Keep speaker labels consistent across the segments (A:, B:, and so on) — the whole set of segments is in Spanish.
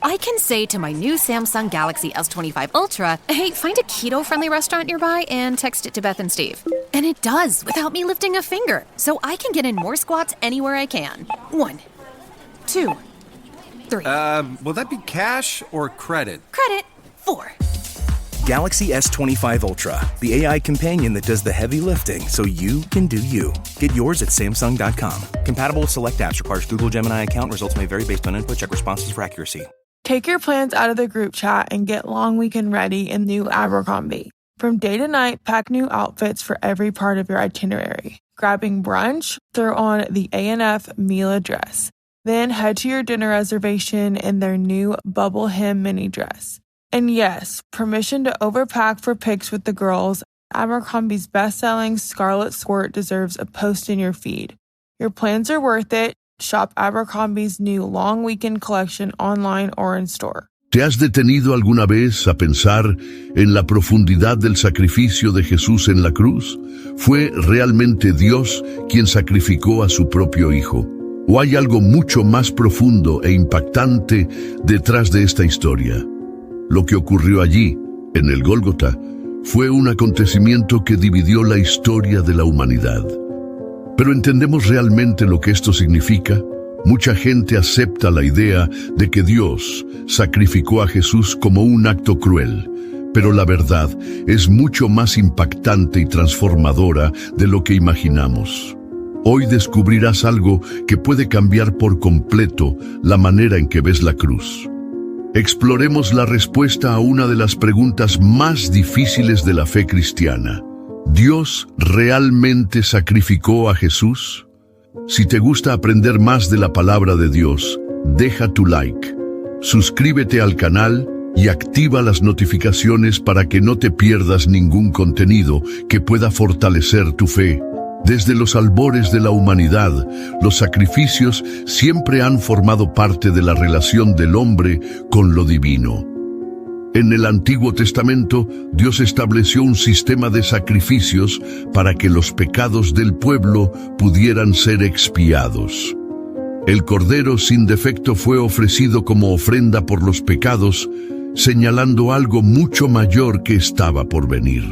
A: I can say to my new Samsung Galaxy S25 Ultra, hey, find a keto-friendly restaurant nearby and text it to Beth and Steve. And it does, without me lifting a finger. So I can get in more squats anywhere I can. 1, 2, 3.
B: Will that be cash or credit?
A: Credit. 4.
C: Galaxy S25 Ultra, the AI companion that does the heavy lifting so you can do you. Get yours at Samsung.com. Compatible with select apps. Requires Google Gemini account. Results may vary based on input. Check responses for accuracy.
D: Take your plans out of the group chat and get long weekend ready in new Abercrombie. From day to night, pack new outfits for every part of your itinerary. Grabbing brunch? Throw on the A&F Mila dress. Then head to your dinner reservation in their new bubble hem mini dress. And yes, permission to overpack for pics with the girls. Abercrombie's best-selling Scarlet Squirt deserves a post in your feed. Your plans are worth it. Shop Abercrombie's new long weekend collection online or in store.
E: ¿Te has detenido alguna vez a pensar en la profundidad del sacrificio de Jesús en la cruz? ¿Fue realmente Dios quien sacrificó a su propio Hijo? ¿O hay algo mucho más profundo e impactante detrás de esta historia? Lo que ocurrió allí, en el Gólgota, fue un acontecimiento que dividió la historia de la humanidad. ¿Pero entendemos realmente lo que esto significa? Mucha gente acepta la idea de que Dios sacrificó a Jesús como un acto cruel, pero la verdad es mucho más impactante y transformadora de lo que imaginamos. Hoy descubrirás algo que puede cambiar por completo la manera en que ves la cruz. Exploremos la respuesta a una de las preguntas más difíciles de la fe cristiana. ¿Dios realmente sacrificó a Jesús? Si te gusta aprender más de la palabra de Dios, deja tu like, suscríbete al canal y activa las notificaciones para que no te pierdas ningún contenido que pueda fortalecer tu fe. Desde los albores de la humanidad, los sacrificios siempre han formado parte de la relación del hombre con lo divino. En el Antiguo Testamento, Dios estableció un sistema de sacrificios para que los pecados del pueblo pudieran ser expiados. El Cordero sin defecto fue ofrecido como ofrenda por los pecados, señalando algo mucho mayor que estaba por venir.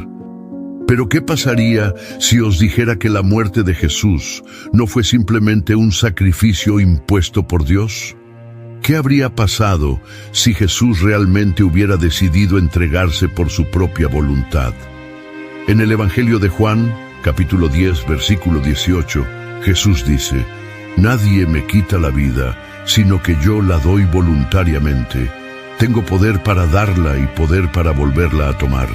E: Pero ¿qué pasaría si os dijera que la muerte de Jesús no fue simplemente un sacrificio impuesto por Dios? ¿Qué habría pasado si Jesús realmente hubiera decidido entregarse por su propia voluntad? En el Evangelio de Juan, capítulo 10, versículo 18, Jesús dice: «Nadie me quita la vida, sino que yo la doy voluntariamente. Tengo poder para darla y poder para volverla a tomar.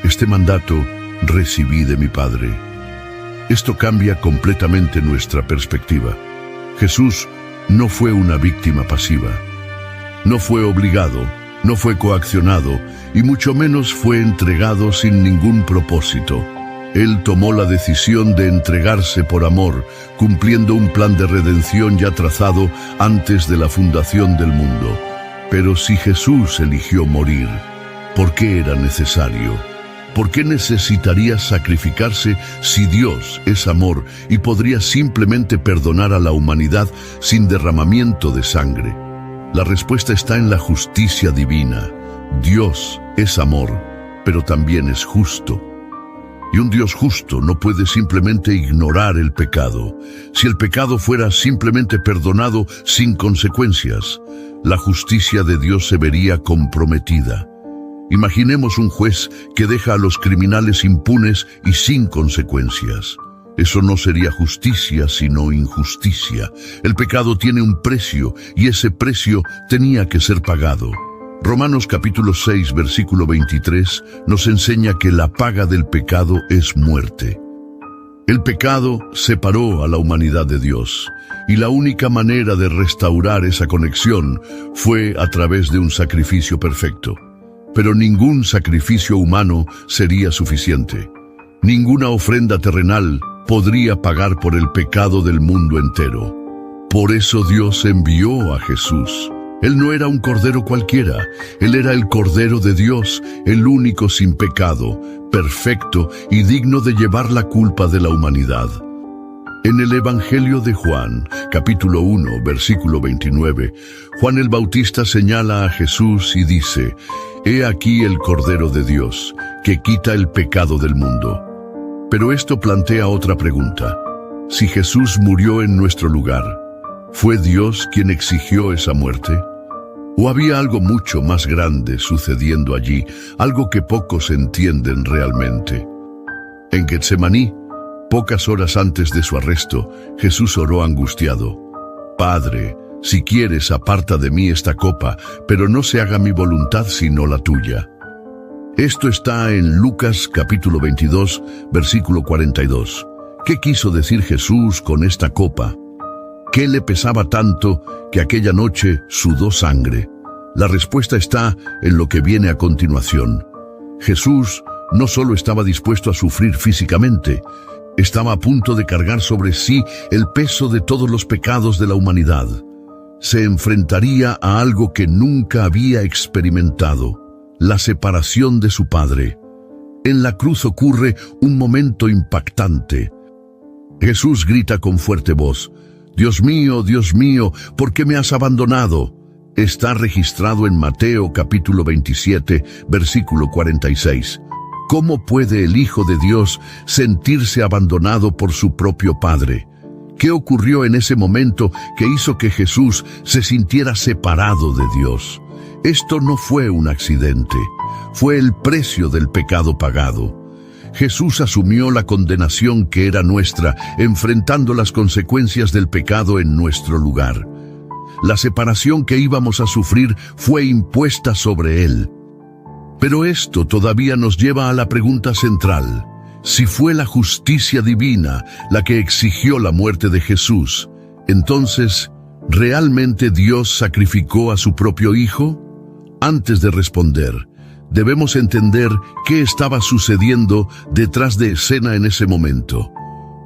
E: Este mandato recibí de mi Padre». Esto cambia completamente nuestra perspectiva. Jesús no fue una víctima pasiva. No fue obligado, no fue coaccionado y mucho menos fue entregado sin ningún propósito. Él tomó la decisión de entregarse por amor, cumpliendo un plan de redención ya trazado antes de la fundación del mundo. Pero si Jesús eligió morir, ¿por qué era necesario? ¿Por qué necesitaría sacrificarse si Dios es amor y podría simplemente perdonar a la humanidad sin derramamiento de sangre? La respuesta está en la justicia divina. Dios es amor, pero también es justo. Y un Dios justo no puede simplemente ignorar el pecado. Si el pecado fuera simplemente perdonado sin consecuencias, la justicia de Dios se vería comprometida. Imaginemos un juez que deja a los criminales impunes y sin consecuencias. Eso no sería justicia, sino injusticia. El pecado tiene un precio y ese precio tenía que ser pagado. Romanos capítulo 6, versículo 23 nos enseña que la paga del pecado es muerte. El pecado separó a la humanidad de Dios, y la única manera de restaurar esa conexión fue a través de un sacrificio perfecto. Pero ningún sacrificio humano sería suficiente. Ninguna ofrenda terrenal podría pagar por el pecado del mundo entero. Por eso Dios envió a Jesús. Él no era un cordero cualquiera, Él era el Cordero de Dios, el único sin pecado, perfecto y digno de llevar la culpa de la humanidad. En el Evangelio de Juan, capítulo 1, versículo 29, Juan el Bautista señala a Jesús y dice: «He aquí el Cordero de Dios, que quita el pecado del mundo». Pero esto plantea otra pregunta. Si Jesús murió en nuestro lugar, ¿fue Dios quien exigió esa muerte? ¿O había algo mucho más grande sucediendo allí, algo que pocos entienden realmente? En Getsemaní, pocas horas antes de su arresto, Jesús oró angustiado: «Padre, si quieres, aparta de mí esta copa, pero no se haga mi voluntad sino la tuya». Esto está en Lucas capítulo 22, versículo 42. ¿Qué quiso decir Jesús con esta copa? ¿Qué le pesaba tanto que aquella noche sudó sangre? La respuesta está en lo que viene a continuación. Jesús no solo estaba dispuesto a sufrir físicamente, estaba a punto de cargar sobre sí el peso de todos los pecados de la humanidad. Se enfrentaría a algo que nunca había experimentado: la separación de su Padre. En la cruz ocurre un momento impactante. Jesús grita con fuerte voz: Dios mío, ¿por qué me has abandonado?». Está registrado en Mateo capítulo 27, versículo 46. ¿Cómo puede el Hijo de Dios sentirse abandonado por su propio Padre? ¿Qué ocurrió en ese momento que hizo que Jesús se sintiera separado de Dios? Esto no fue un accidente, fue el precio del pecado pagado. Jesús asumió la condenación que era nuestra, enfrentando las consecuencias del pecado en nuestro lugar. La separación que íbamos a sufrir fue impuesta sobre Él. Pero esto todavía nos lleva a la pregunta central: si fue la justicia divina la que exigió la muerte de Jesús, entonces, ¿realmente Dios sacrificó a su propio Hijo? Antes de responder, debemos entender qué estaba sucediendo detrás de escena en ese momento,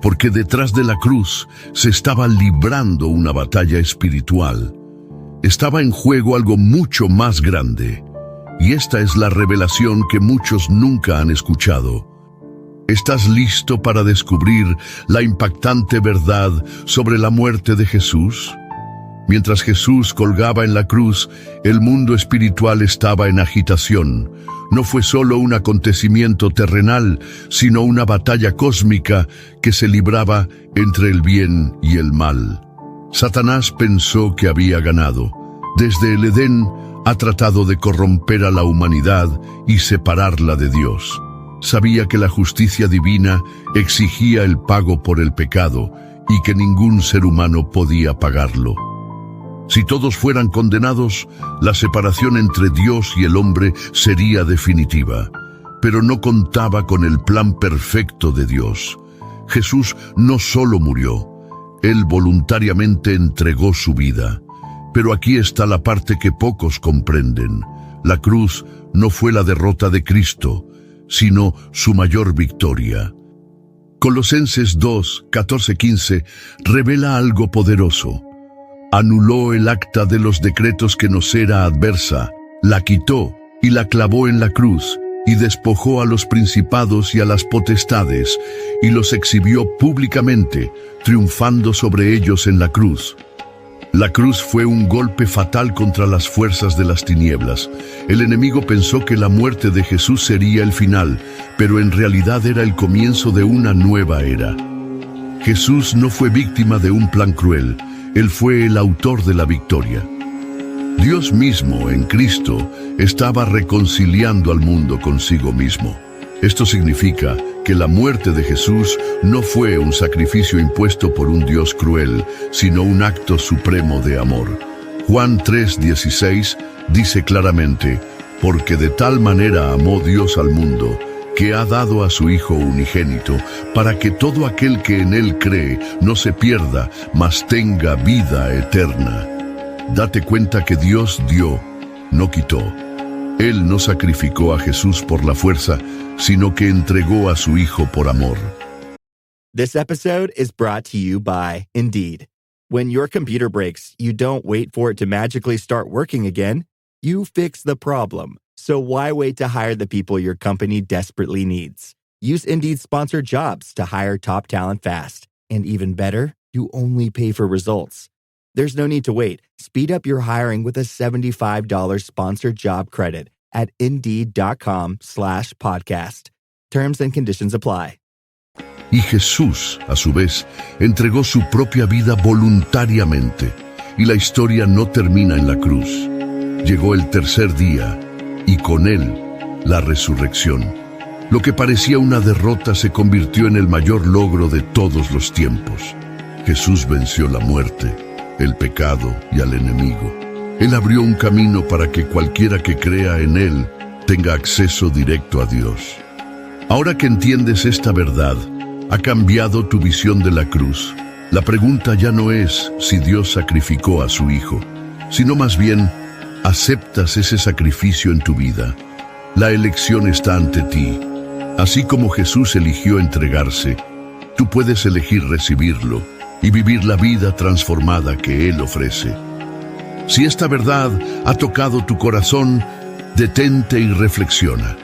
E: porque detrás de la cruz se estaba librando una batalla espiritual. Estaba en juego algo mucho más grande, y esta es la revelación que muchos nunca han escuchado. ¿Estás listo para descubrir la impactante verdad sobre la muerte de Jesús? Mientras Jesús colgaba en la cruz, el mundo espiritual estaba en agitación. No fue solo un acontecimiento terrenal, sino una batalla cósmica que se libraba entre el bien y el mal. Satanás pensó que había ganado. Desde el Edén ha tratado de corromper a la humanidad y separarla de Dios. Sabía que la justicia divina exigía el pago por el pecado y que ningún ser humano podía pagarlo. Si todos fueran condenados, la separación entre Dios y el hombre sería definitiva. Pero no contaba con el plan perfecto de Dios. Jesús no solo murió, Él voluntariamente entregó su vida. Pero aquí está la parte que pocos comprenden. La cruz no fue la derrota de Cristo, sino su mayor victoria. Colosenses 2, 14-15 revela algo poderoso. Anuló el acta de los decretos que nos era adversa, la quitó y la clavó en la cruz, y despojó a los principados y a las potestades, y los exhibió públicamente, triunfando sobre ellos en la cruz. La cruz fue un golpe fatal contra las fuerzas de las tinieblas. El enemigo pensó que la muerte de Jesús sería el final, pero en realidad era el comienzo de una nueva era. Jesús no fue víctima de un plan cruel, Él fue el autor de la victoria. Dios mismo, en Cristo, estaba reconciliando al mundo consigo mismo. Esto significa que la muerte de Jesús no fue un sacrificio impuesto por un Dios cruel, sino un acto supremo de amor. Juan 3:16 dice claramente: «Porque de tal manera amó Dios al mundo, que ha dado a su Hijo unigénito, para que todo aquel que en Él cree no se pierda, mas tenga vida eterna». Date cuenta que Dios dio, no quitó. Él no sacrificó a Jesús por la fuerza, sino que entregó a su Hijo por amor.
F: This episode is brought to you by Indeed. When your computer breaks, you don't wait for it to magically start working again. You fix the problem. So why wait to hire the people your company desperately needs? Use Indeed Sponsored Jobs to hire top talent fast. And even better, you only pay for results. There's no need to wait. Speed up your hiring with a $75 sponsored job credit at Indeed.com/podcast. Terms and conditions apply.
E: Y Jesús, a su vez, entregó su propia vida voluntariamente. Y la historia no termina en la cruz. Llegó el tercer día, y con él, la resurrección. Lo que parecía una derrota se convirtió en el mayor logro de todos los tiempos. Jesús venció la muerte, el pecado y al enemigo. Él abrió un camino para que cualquiera que crea en él tenga acceso directo a Dios. Ahora que entiendes esta verdad, ha cambiado tu visión de la cruz. La pregunta ya no es si Dios sacrificó a su Hijo, sino más bien, ¿aceptas ese sacrificio en tu vida? La elección está ante ti. Así como Jesús eligió entregarse, tú puedes elegir recibirlo y vivir la vida transformada que Él ofrece. Si esta verdad ha tocado tu corazón, detente y reflexiona.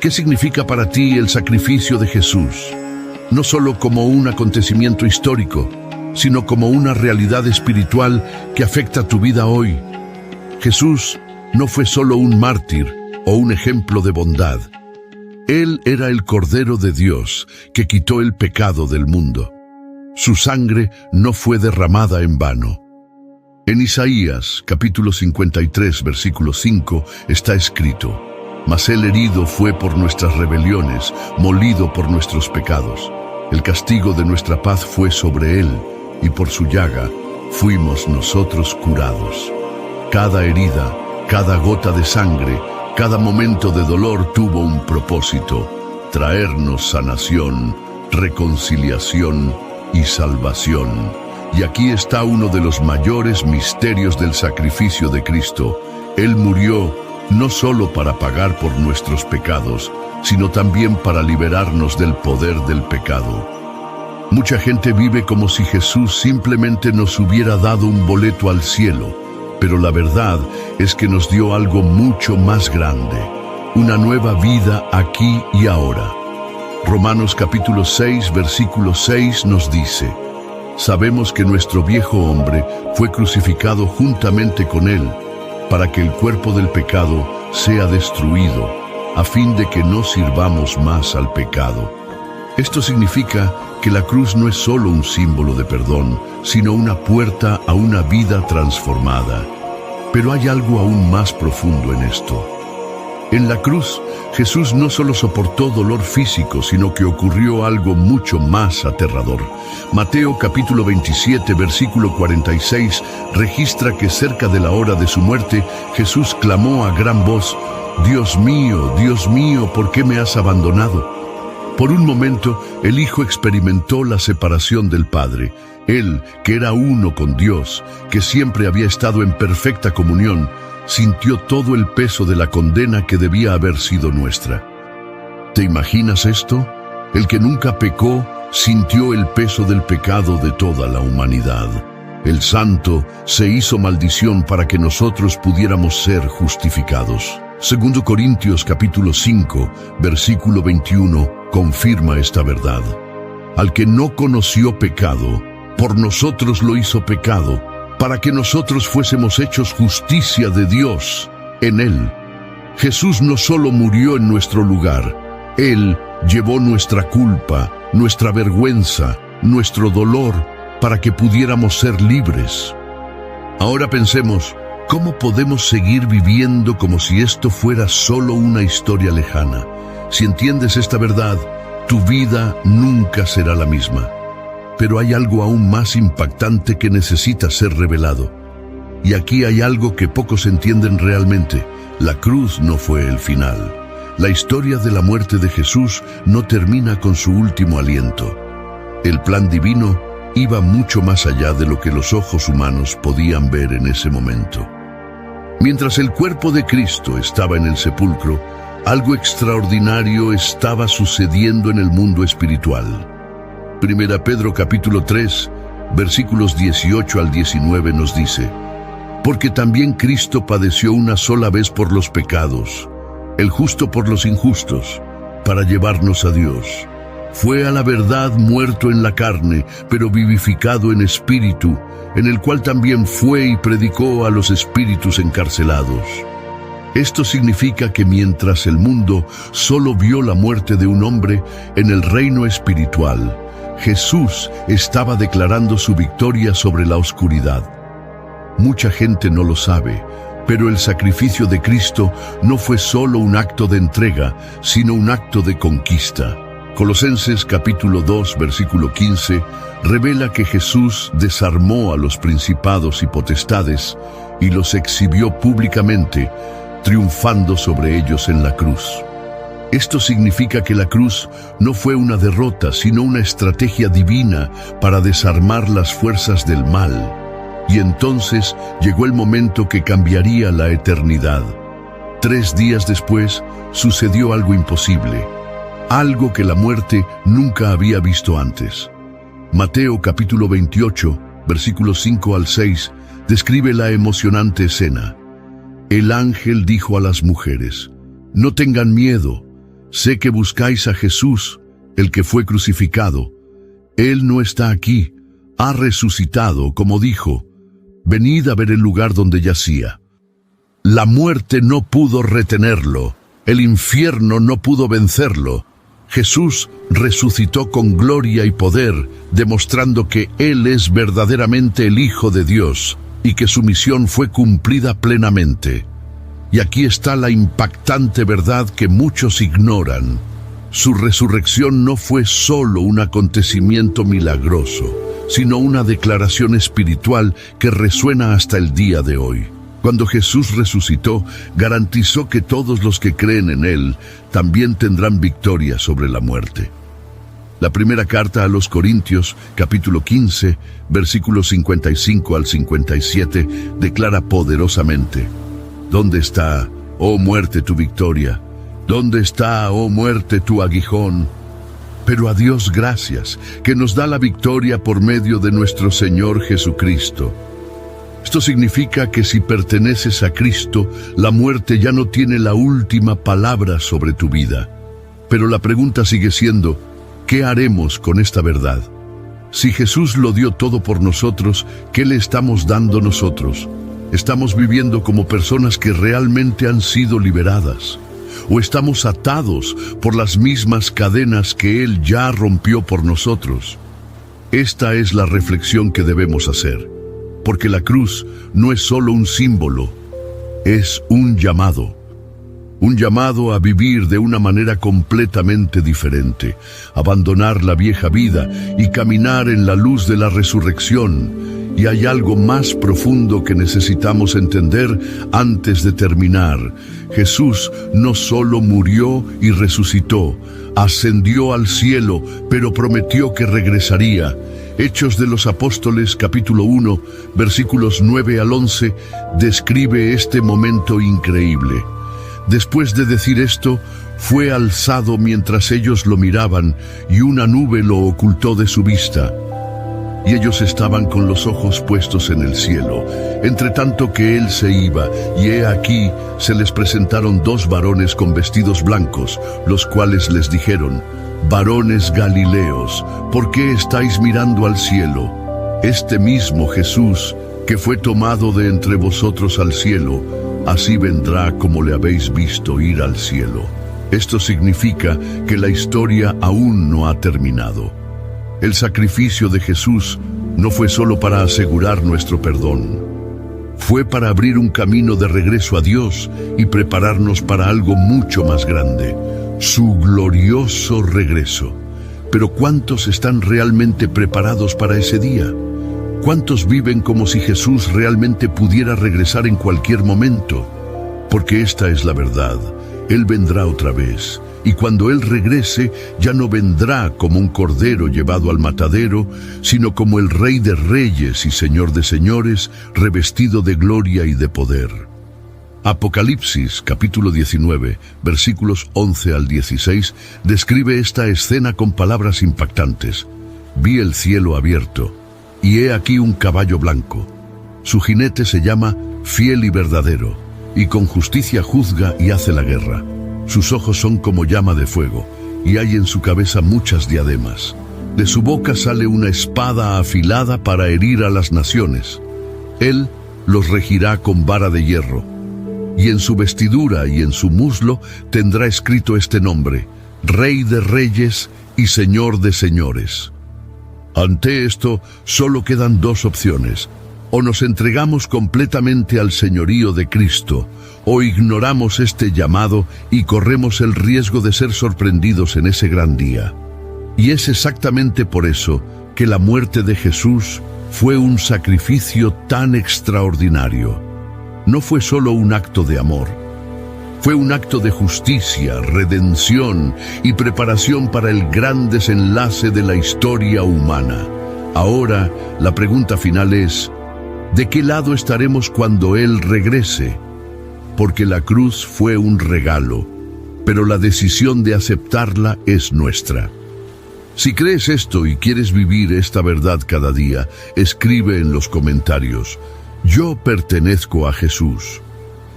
E: ¿Qué significa para ti el sacrificio de Jesús? No solo como un acontecimiento histórico, sino como una realidad espiritual que afecta tu vida hoy. Jesús no fue solo un mártir o un ejemplo de bondad. Él era el Cordero de Dios que quitó el pecado del mundo. Su sangre no fue derramada en vano. En Isaías, capítulo 53, versículo 5, está escrito: Mas él herido fue por nuestras rebeliones, molido por nuestros pecados. El castigo de nuestra paz fue sobre él, y por su llaga fuimos nosotros curados. Cada herida, cada gota de sangre, cada momento de dolor tuvo un propósito: traernos sanación, reconciliación y salvación. Y aquí está uno de los mayores misterios del sacrificio de Cristo. Él murió no solo para pagar por nuestros pecados, sino también para liberarnos del poder del pecado. Mucha gente vive como si Jesús simplemente nos hubiera dado un boleto al cielo, pero la verdad es que nos dio algo mucho más grande, una nueva vida aquí y ahora. Romanos capítulo 6, versículo 6 nos dice: Sabemos que nuestro viejo hombre fue crucificado juntamente con él, para que el cuerpo del pecado sea destruido, a fin de que no sirvamos más al pecado. Esto significa que la cruz no es solo un símbolo de perdón, sino una puerta a una vida transformada. Pero hay algo aún más profundo en esto. En la cruz, Jesús no solo soportó dolor físico, sino que ocurrió algo mucho más aterrador. Mateo capítulo 27, versículo 46, registra que cerca de la hora de su muerte, Jesús clamó a gran voz: Dios mío, ¿por qué me has abandonado? Por un momento, el Hijo experimentó la separación del Padre. Él, que era uno con Dios, que siempre había estado en perfecta comunión, sintió todo el peso de la condena que debía haber sido nuestra. ¿Te imaginas esto? El que nunca pecó sintió el peso del pecado de toda la humanidad. El Santo se hizo maldición para que nosotros pudiéramos ser justificados. 2 Corintios capítulo 5, versículo 21, confirma esta verdad. Al que no conoció pecado, por nosotros lo hizo pecado, para que nosotros fuésemos hechos justicia de Dios en Él. Jesús no solo murió en nuestro lugar, Él llevó nuestra culpa, nuestra vergüenza, nuestro dolor, para que pudiéramos ser libres. Ahora pensemos, ¿cómo podemos seguir viviendo como si esto fuera solo una historia lejana? Si entiendes esta verdad, tu vida nunca será la misma. Pero hay algo aún más impactante que necesita ser revelado. Y aquí hay algo que pocos entienden realmente. La cruz no fue el final. La historia de la muerte de Jesús no termina con su último aliento. El plan divino iba mucho más allá de lo que los ojos humanos podían ver en ese momento. Mientras el cuerpo de Cristo estaba en el sepulcro, algo extraordinario estaba sucediendo en el mundo espiritual. 1 Pedro capítulo 3, versículos 18 al 19 nos dice: Porque también Cristo padeció una sola vez por los pecados, el justo por los injustos, para llevarnos a Dios, Fue a la verdad muerto en la carne, pero vivificado en espíritu, en el cual también fue y predicó a los espíritus encarcelados. Esto significa que mientras el mundo solo vio la muerte de un hombre, en el reino espiritual, Jesús estaba declarando su victoria sobre la oscuridad. Mucha gente no lo sabe, pero el sacrificio de Cristo no fue solo un acto de entrega, sino un acto de conquista. Colosenses capítulo 2, versículo 15, revela que Jesús desarmó a los principados y potestades y los exhibió públicamente, triunfando sobre ellos en la cruz. Esto significa que la cruz no fue una derrota, sino una estrategia divina para desarmar las fuerzas del mal. Y entonces llegó el momento que cambiaría la eternidad. 3 días después sucedió algo imposible, algo que la muerte nunca había visto antes. Mateo capítulo 28, versículos 5 al 6, describe la emocionante escena. El ángel dijo a las mujeres: «No tengan miedo, sé que buscáis a Jesús, el que fue crucificado. Él no está aquí, ha resucitado, como dijo. Venid a ver el lugar donde yacía». La muerte no pudo retenerlo, el infierno no pudo vencerlo. Jesús resucitó con gloria y poder, demostrando que Él es verdaderamente el Hijo de Dios y que su misión fue cumplida plenamente. Y aquí está la impactante verdad que muchos ignoran. Su resurrección no fue solo un acontecimiento milagroso, sino una declaración espiritual que resuena hasta el día de hoy. Cuando Jesús resucitó, garantizó que todos los que creen en Él también tendrán victoria sobre la muerte. La primera carta a los Corintios, capítulo 15, versículos 55 al 57, declara poderosamente: ¿Dónde está, oh muerte, tu victoria? ¿Dónde está, oh muerte, tu aguijón? Pero a Dios gracias, que nos da la victoria por medio de nuestro Señor Jesucristo. Esto significa que si perteneces a Cristo, la muerte ya no tiene la última palabra sobre tu vida. Pero la pregunta sigue siendo: ¿qué haremos con esta verdad? Si Jesús lo dio todo por nosotros, ¿qué le estamos dando nosotros? ¿Estamos viviendo como personas que realmente han sido liberadas? ¿O estamos atados por las mismas cadenas que Él ya rompió por nosotros? Esta es la reflexión que debemos hacer. Porque la cruz no es solo un símbolo, es un llamado a vivir de una manera completamente diferente, abandonar la vieja vida y caminar en la luz de la resurrección. Y hay algo más profundo que necesitamos entender antes de terminar. Jesús no solo murió y resucitó, ascendió al cielo, pero prometió que regresaría. Hechos de los Apóstoles, capítulo 1, versículos 9 al 11, describe este momento increíble. Después de decir esto, fue alzado mientras ellos lo miraban, y una nube lo ocultó de su vista. Y ellos estaban con los ojos puestos en el cielo, entre tanto que él se iba, y he aquí se les presentaron 2 varones con vestidos blancos, los cuales les dijeron: «Varones Galileos, ¿por qué estáis mirando al cielo? Este mismo Jesús, que fue tomado de entre vosotros al cielo, así vendrá como le habéis visto ir al cielo». Esto significa que la historia aún no ha terminado. El sacrificio de Jesús no fue solo para asegurar nuestro perdón. Fue para abrir un camino de regreso a Dios y prepararnos para algo mucho más grande: su glorioso regreso. Pero ¿cuántos están realmente preparados para ese día? ¿Cuántos viven como si Jesús realmente pudiera regresar en cualquier momento? Porque esta es la verdad: Él vendrá otra vez. Y cuando Él regrese, ya no vendrá como un cordero llevado al matadero, sino como el Rey de Reyes y Señor de Señores, revestido de gloria y de poder. Apocalipsis, capítulo 19, versículos 11 al 16, describe esta escena con palabras impactantes. Vi el cielo abierto, y he aquí un caballo blanco. Su jinete se llama Fiel y Verdadero, y con justicia juzga y hace la guerra. Sus ojos son como llama de fuego, y hay en su cabeza muchas diademas. De su boca sale una espada afilada para herir a las naciones. Él los regirá con vara de hierro, y en su vestidura y en su muslo tendrá escrito este nombre: Rey de Reyes y Señor de Señores. Ante esto, solo quedan dos opciones: o nos entregamos completamente al señorío de Cristo, o ignoramos este llamado y corremos el riesgo de ser sorprendidos en ese gran día. Y es exactamente por eso que la muerte de Jesús fue un sacrificio tan extraordinario. No fue solo un acto de amor, fue un acto de justicia, redención y preparación para el gran desenlace de la historia humana. Ahora, la pregunta final es: ¿de qué lado estaremos cuando Él regrese? Porque la cruz fue un regalo, pero la decisión de aceptarla es nuestra. Si crees esto y quieres vivir esta verdad cada día, escribe en los comentarios: yo pertenezco a Jesús.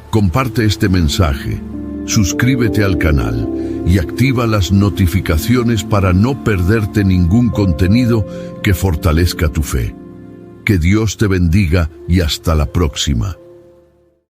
E: Comparte este mensaje, suscríbete al canal y activa las notificaciones para no perderte ningún contenido que fortalezca tu fe. Que Dios te bendiga y hasta la próxima.